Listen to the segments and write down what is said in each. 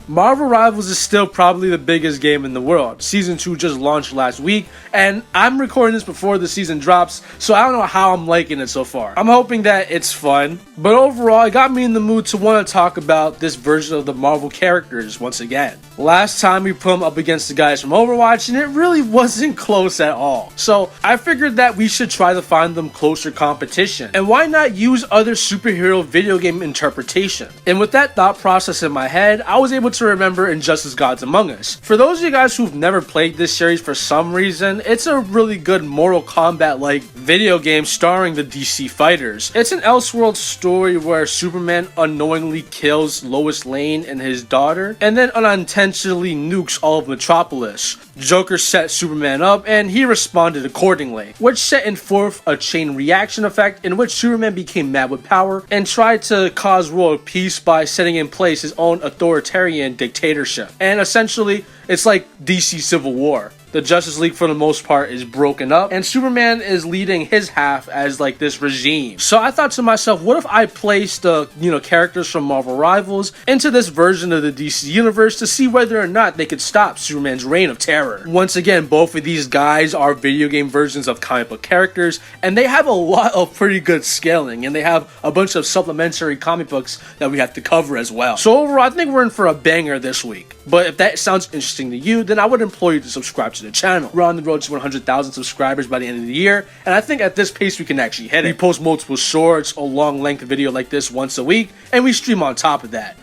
Marvel Rivals is still probably the biggest game in the world. Season 2 just launched last week, and I'm recording this before the season drops, so I don't know how I'm liking it so far. I'm hoping that it's fun, but overall, it got me in the mood to want to talk about this version of the Marvel characters once again. Last time we put them up against the guys from Overwatch, and it really wasn't close at all. So I figured that we should try to find them closer competition, and why not use other superhero video game interpretation? And with that thought process in my head, I was able to remember Injustice Gods Among Us. For those of you guys who've never played this series for some reason, it's a really good Mortal Kombat-like video game starring the DC fighters. It's an Elseworld story where Superman unknowingly kills Lois Lane and his daughter, and then unintentionally nukes all of Metropolis. Joker set Superman up, and he responded accordingly, which set in forth a chain reaction effect in which Superman became mad with power and tried to cause world peace by setting in place his own authoritarian dictatorship. And essentially, it's like DC Civil War. The Justice League, for the most part, is broken up, and Superman is leading his half as like this regime. So I thought to myself, what if I placed the characters from Marvel Rivals into this version of the DC universe to see whether or not they could stop Superman's reign of terror? Once again, both of these guys are video game versions of comic book characters, and they have a lot of pretty good scaling, and they have a bunch of supplementary comic books that we have to cover as well. So overall, I think we're in for a banger this week. But if that sounds interesting to you, then I would implore you to subscribe to the channel. We're on the road to 100,000 subscribers by the end of the year, and I think at this pace we can actually hit it. We post multiple shorts, a long length video like this once a week, and we stream on top of that.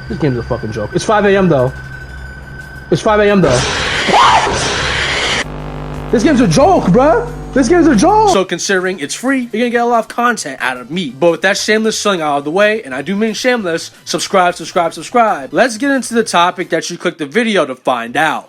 This game's a fucking joke. It's 5 a.m. though. It's 5 a.m. though. What? This game's a joke, bruh. This game's a joke! So considering it's free, you're gonna get a lot of content out of me. But with that shameless selling out of the way, and I do mean shameless, subscribe. Let's get into the topic that you clicked the video to find out.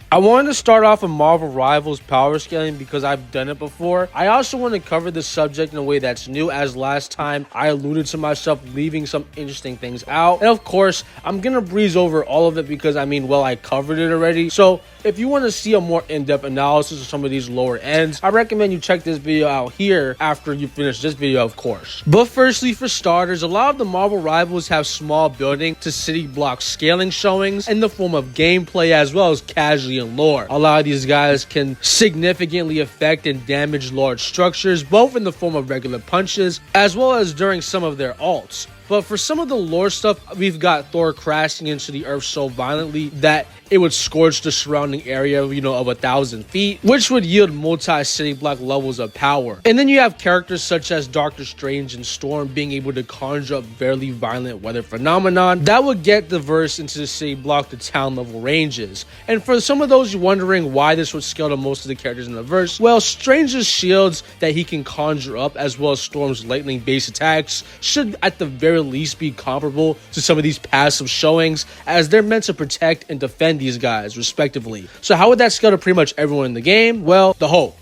I wanted to start off with Marvel Rivals power scaling because I've done it before. I also want to cover this subject in a way that's new, as last time I alluded to myself leaving some interesting things out. And of course, I'm going to breeze over all of it because I covered it already. So if you want to see a more in-depth analysis of some of these lower ends, I recommend you check this video out here after you finish this video, of course. But firstly, for starters, a lot of the Marvel Rivals have small building to city block scaling showings in the form of gameplay as well as casualty and lore. A lot of these guys can significantly affect and damage large structures, both in the form of regular punches as well as during some of their ults. But for some of the lore stuff, we've got Thor crashing into the earth so violently that it would scorch the surrounding area, of 1,000 feet, which would yield multi-city block levels of power. And then you have characters such as Doctor Strange and Storm being able to conjure up fairly violent weather phenomenon that would get the verse into the city block to town level ranges. And for some of those wondering why this would scale to most of the characters in the verse, well, Strange's shields that he can conjure up as well as Storm's lightning based attacks should at the very least be comparable to some of these passive showings, as they're meant to protect and defend these guys respectively. So how would that scale to pretty much everyone in the game? Well, the Hulk.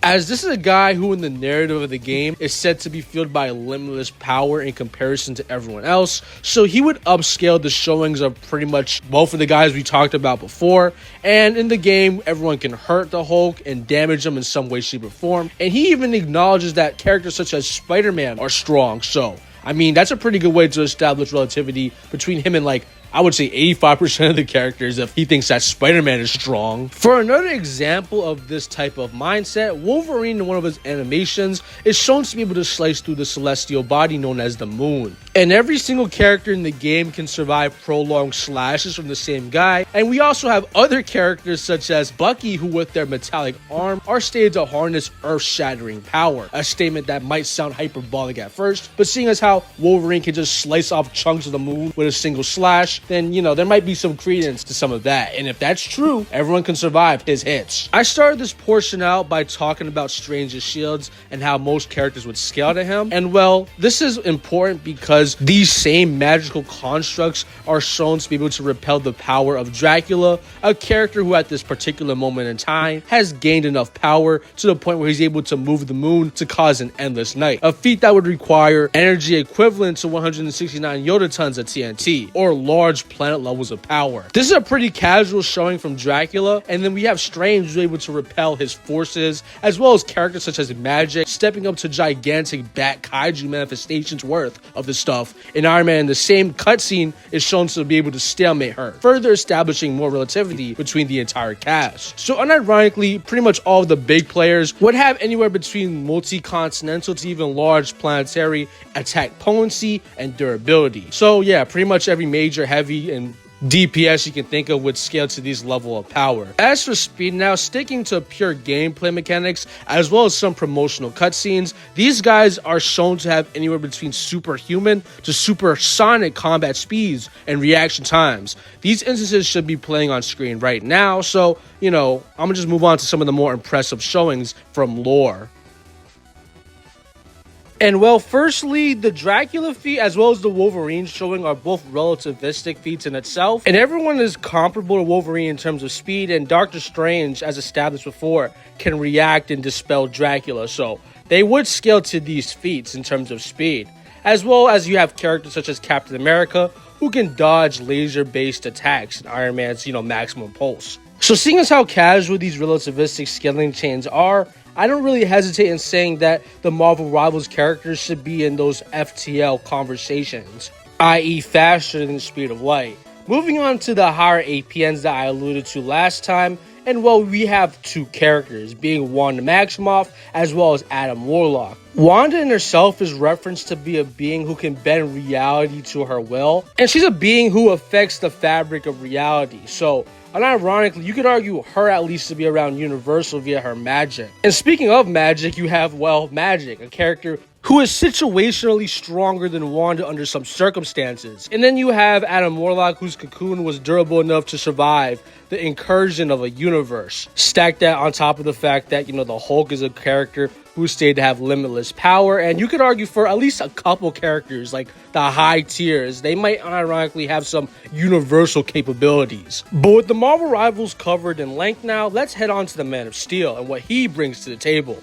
As this is a guy who in the narrative of the game is said to be fueled by limitless power in comparison to everyone else, so he would upscale the showings of pretty much both of the guys we talked about before. And in the game, everyone can hurt the Hulk and damage him in some way, shape, or form. And he even acknowledges that characters such as Spider-Man are strong. So that's a pretty good way to establish relativity between him and I would say 85% of the characters if he thinks that Spider-Man is strong. For another example of this type of mindset, Wolverine in one of his animations is shown to be able to slice through the celestial body known as the moon. And every single character in the game can survive prolonged slashes from the same guy. And we also have other characters such as Bucky, who with their metallic arm are stated to harness earth-shattering power. A statement that might sound hyperbolic at first, but seeing as how Wolverine can just slice off chunks of the moon with a single slash, then there might be some credence to some of that. And if that's true, everyone can survive his hits. I started this portion out by talking about Strange's shields and how most characters would scale to him. And well, this is important because these same magical constructs are shown to be able to repel the power of Dracula, a character who at this particular moment in time has gained enough power to the point where he's able to move the moon to cause an endless night, a feat that would require energy equivalent to 169 yotatons of TNT, or large large planet levels of power. This is a pretty casual showing from Dracula, and then we have Strange who's able to repel his forces, as well as characters such as Magic stepping up to gigantic bat kaiju manifestations worth of the stuff. In Iron Man, the same cutscene is shown to be able to stalemate her, further establishing more relativity between the entire cast. So unironically, pretty much all of the big players would have anywhere between multi-continental to even large planetary attack potency and durability. So yeah, pretty much every major heavy and DPS you can think of would scale to these level of power. As for speed now, sticking to pure gameplay mechanics as well as some promotional cutscenes, these guys are shown to have anywhere between superhuman to supersonic combat speeds and reaction times. These instances should be playing on screen right now, so I'm gonna just move on to some of the more impressive showings from lore. And well, firstly, the Dracula feat as well as the Wolverine showing are both relativistic feats in itself. And everyone is comparable to Wolverine in terms of speed, and Doctor Strange, as established before, can react and dispel Dracula. So they would scale to these feats in terms of speed. As well as you have characters such as Captain America, who can dodge laser-based attacks in Iron Man's, maximum pulse. So seeing as how casual these relativistic scaling chains are, I don't really hesitate in saying that the Marvel Rivals characters should be in those FTL conversations, i.e. faster than the speed of light. Moving on to the higher APNs that I alluded to last time, and well, we have two characters, being Wanda Maximoff as well as Adam Warlock. Wanda in herself is referenced to be a being who can bend reality to her will, and she's a being who affects the fabric of reality. So unironically, you could argue her at least to be around universal via her magic. And speaking of magic, you have, Magic, a character who is situationally stronger than Wanda under some circumstances. And then you have Adam Warlock, whose cocoon was durable enough to survive the incursion of a universe. Stack that on top of the fact that, the Hulk is a character who's stated to have limitless power, and you could argue for at least a couple characters, like the high tiers, they might unironically have some universal capabilities. But with the Marvel Rivals covered in length now, let's head on to the Man of Steel and what he brings to the table.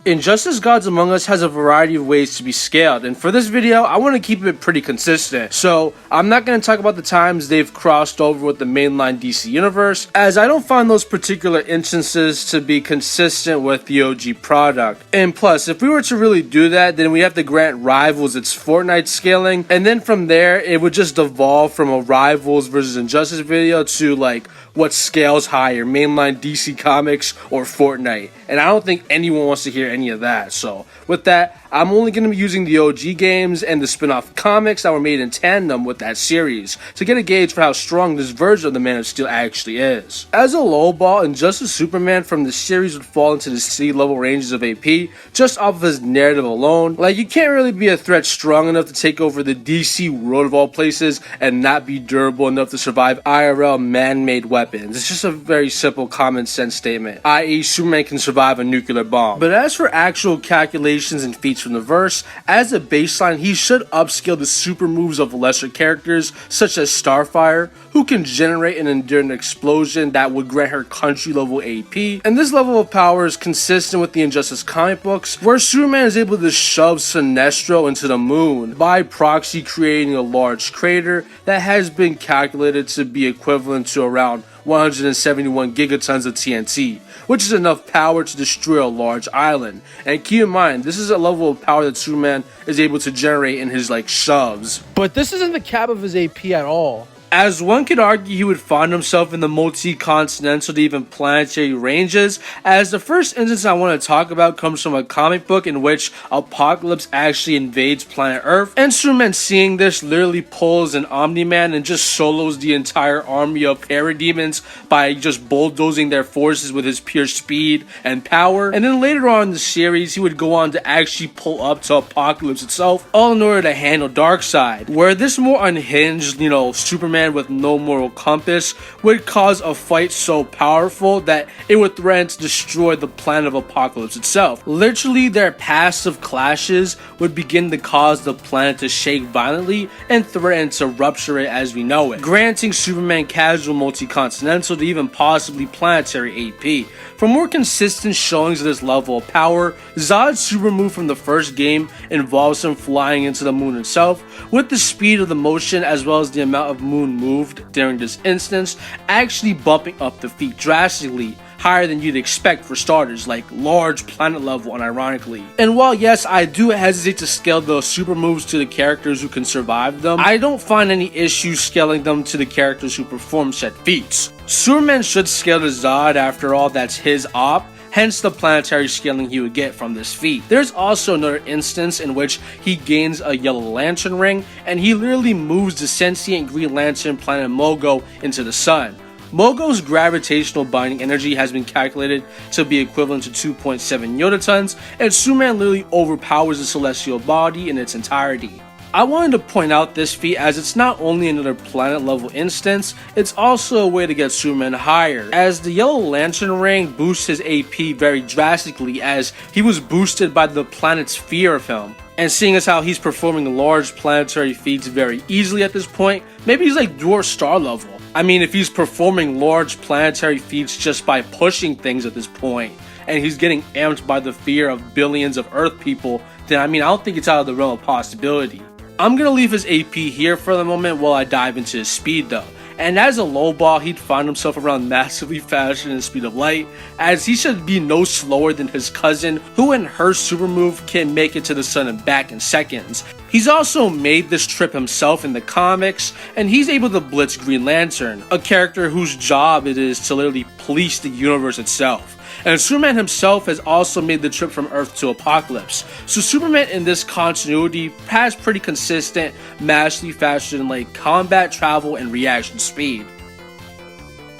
Injustice Gods Among Us has a variety of ways to be scaled, and for this video, I want to keep it pretty consistent. So, I'm not going to talk about the times they've crossed over with the mainline DC universe, as I don't find those particular instances to be consistent with the OG product. And plus, if we were to really do that, then we have to grant Rivals its Fortnite scaling, and then from there, it would just devolve from a Rivals versus Injustice video to what scales higher, mainline DC Comics or Fortnite. And I don't think anyone wants to hear any of that. So with that, I'm only going to be using the OG games and the spin-off comics that were made in tandem with that series to get a gauge for how strong this version of the Man of Steel actually is. As a lowball, Injustice Superman from the series would fall into the C-level ranges of AP just off of his narrative alone. You can't really be a threat strong enough to take over the DC world of all places and not be durable enough to survive IRL man-made weapons. It's just a very simple common sense statement, i.e. Superman can survive a nuclear bomb. But as for actual calculations and feats from the verse, as a baseline, he should upscale the super moves of lesser characters such as Starfire, who can generate and endure an explosion that would grant her country level AP. And this level of power is consistent with the Injustice comic books, where Superman is able to shove Sinestro into the moon, by proxy creating a large crater that has been calculated to be equivalent to around 171 gigatons of TNT, which is enough power to destroy a large island. And keep in mind, this is a level of power that Superman is able to generate in his shoves. But this isn't the cap of his AP at all. As one could argue, he would find himself in the multi-continental to even planetary ranges, as the first instance I want to talk about comes from a comic book in which Apocalypse actually invades planet Earth, and Superman, seeing this, literally pulls an Omni-Man and just solos the entire army of parademons by just bulldozing their forces with his pure speed and power. And then later on in the series, he would go on to actually pull up to Apocalypse itself, all in order to handle Darkseid, where this more unhinged, Superman Superman with no moral compass would cause a fight so powerful that it would threaten to destroy the planet of Apocalypse itself. Literally, their passive clashes would begin to cause the planet to shake violently and threaten to rupture it as we know it, granting Superman casual multi-continental to even possibly planetary AP. For more consistent showings of this level of power, Zod's super move from the first game involves him flying into the moon itself, with the speed of the motion as well as the amount of moon moved during this instance actually bumping up the feat drastically, higher than you'd expect for starters, like large planet level unironically. And while yes, I do hesitate to scale the super moves to the characters who can survive them, I don't find any issues scaling them to the characters who perform said feats. Superman should scale to Zod, after all that's his op, hence the planetary scaling he would get from this feat. There's also another instance in which he gains a Yellow Lantern ring, and he literally moves the sentient Green Lantern planet Mogo into the sun. Mogo's gravitational binding energy has been calculated to be equivalent to 2.7 yotatons, and Superman literally overpowers the celestial body in its entirety. I wanted to point out this feat as it's not only another planet level instance, it's also a way to get Superman higher, as the Yellow Lantern ring boosts his AP very drastically as he was boosted by the planet's fear of him. And seeing as how he's performing large planetary feats very easily at this point, maybe he's like Dwarf Star level. I mean, if he's performing large planetary feats just by pushing things at this point, and he's getting amped by the fear of billions of Earth people, then I don't think it's out of the realm of possibility. I'm gonna leave his AP here for the moment while I dive into his speed though. And as a low ball, he'd find himself around massively faster than the speed of light, as he should be no slower than his cousin, who in her super move can make it to the sun and back in seconds. He's also made this trip himself in the comics, and he's able to blitz Green Lantern, a character whose job it is to literally police the universe itself. And Superman himself has also made the trip from Earth to Apocalypse. So Superman in this continuity has pretty consistent, massively faster than like combat, travel, and reaction speed.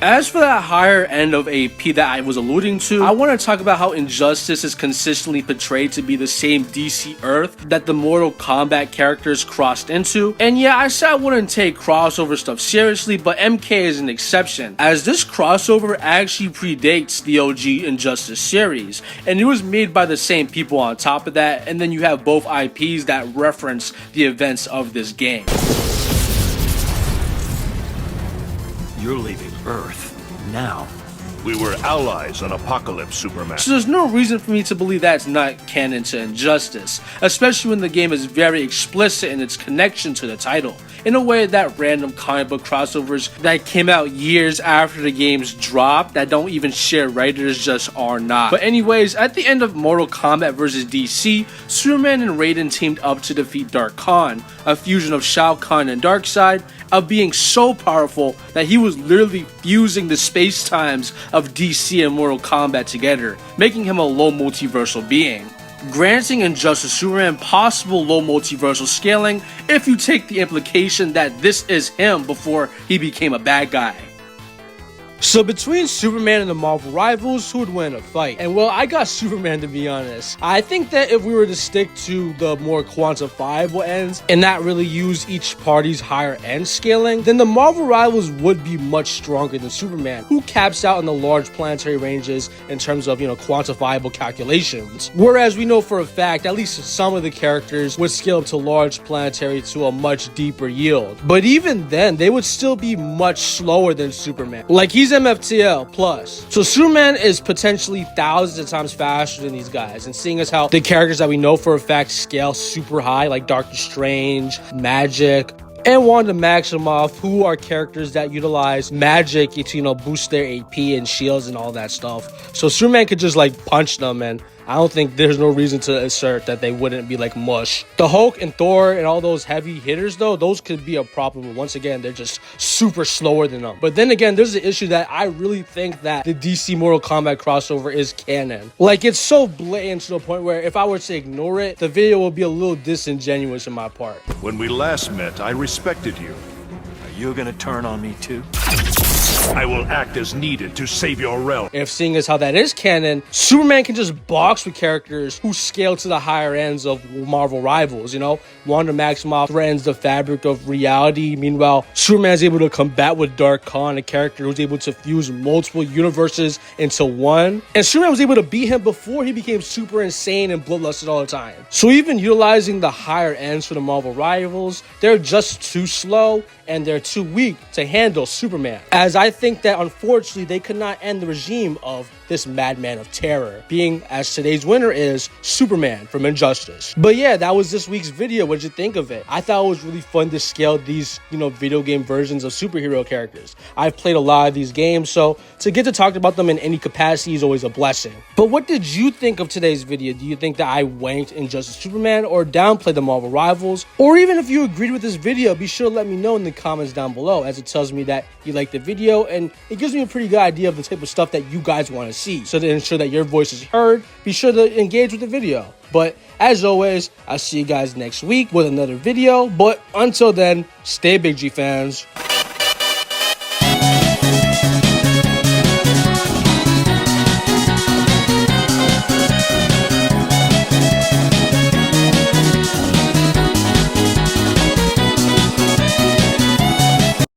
As for that higher end of AP that I was alluding to, I want to talk about how Injustice is consistently portrayed to be the same DC Earth that the Mortal Kombat characters crossed into. And yeah, I said I wouldn't take crossover stuff seriously, but MK is an exception, as this crossover actually predates the OG Injustice series, and it was made by the same people on top of that, and then you have both IPs that reference the events of this game. You're leaving Earth now. We were allies on Apocalypse, Superman. So there's no reason for me to believe that's not canon to Injustice, especially when the game is very explicit in its connection to the title, in a way that random comic book crossovers that came out years after the games dropped that don't even share writers just are not. But anyways, at the end of Mortal Kombat vs. DC, Superman and Raiden teamed up to defeat Dark Khan, a fusion of Shao Kahn and Darkseid, of being so powerful that he was literally fusing the space times of DC and Mortal Kombat together, making him a low multiversal being, granting Injustice Superman possible low multiversal scaling if you take the implication that this is him before he became a bad guy. So between Superman and the Marvel rivals, who would win a fight? And well, I got Superman, to be honest. I think that if we were to stick to the more quantifiable ends and not really use each party's higher end scaling, then the Marvel rivals would be much stronger than Superman, who caps out in the large planetary ranges in terms of, quantifiable calculations. Whereas we know for a fact, at least some of the characters would scale up to large planetary to a much deeper yield. But even then, they would still be much slower than Superman. Like, he's MFTL plus. So Superman is potentially thousands of times faster than these guys, and seeing as how the characters that we know for a fact scale super high, like Doctor Strange, Magic, and Wanda Maximoff, who are characters that utilize magic to, boost their AP and shields and all that stuff. So Superman could just punch them, and I don't think there's no reason to assert that they wouldn't be mush. The Hulk and Thor and all those heavy hitters though, those could be a problem. Once again, they're just super slower than them. But then again, there's an issue that I really think that the DC Mortal Kombat crossover is canon. It's so blatant to the point where if I were to ignore it, the video will be a little disingenuous on my part. When we last met, I respected you. Are you gonna turn on me too? I will act as needed to save your realm. If seeing as how that is canon, Superman can just box with characters who scale to the higher ends of Marvel rivals, you know? Wanda Maximoff threatens the fabric of reality. Meanwhile, Superman's able to combat with Dark Khan, a character who's able to fuse multiple universes into one. And Superman was able to beat him before he became super insane and bloodlusted all the time. So even utilizing the higher ends for the Marvel rivals, they're just too slow and they're too weak to handle Superman. As I think that unfortunately they could not end the regime of this madman of terror, being as today's winner is Superman from Injustice. But yeah, that was this week's video. What'd you think of it? I thought it was really fun to scale these, video game versions of superhero characters. I've played a lot of these games, so to get to talk about them in any capacity is always a blessing. But what did you think of today's video? Do you think that I wanked Injustice Superman or downplayed the Marvel rivals? Or even if you agreed with this video, be sure to let me know in the comments down below, as it tells me that you liked the video and it gives me a pretty good idea of the type of stuff that you guys want to see. So to ensure that your voice is heard, be sure to engage with the video. But as always, I'll see you guys next week with another video. But until then, stay big, G fans.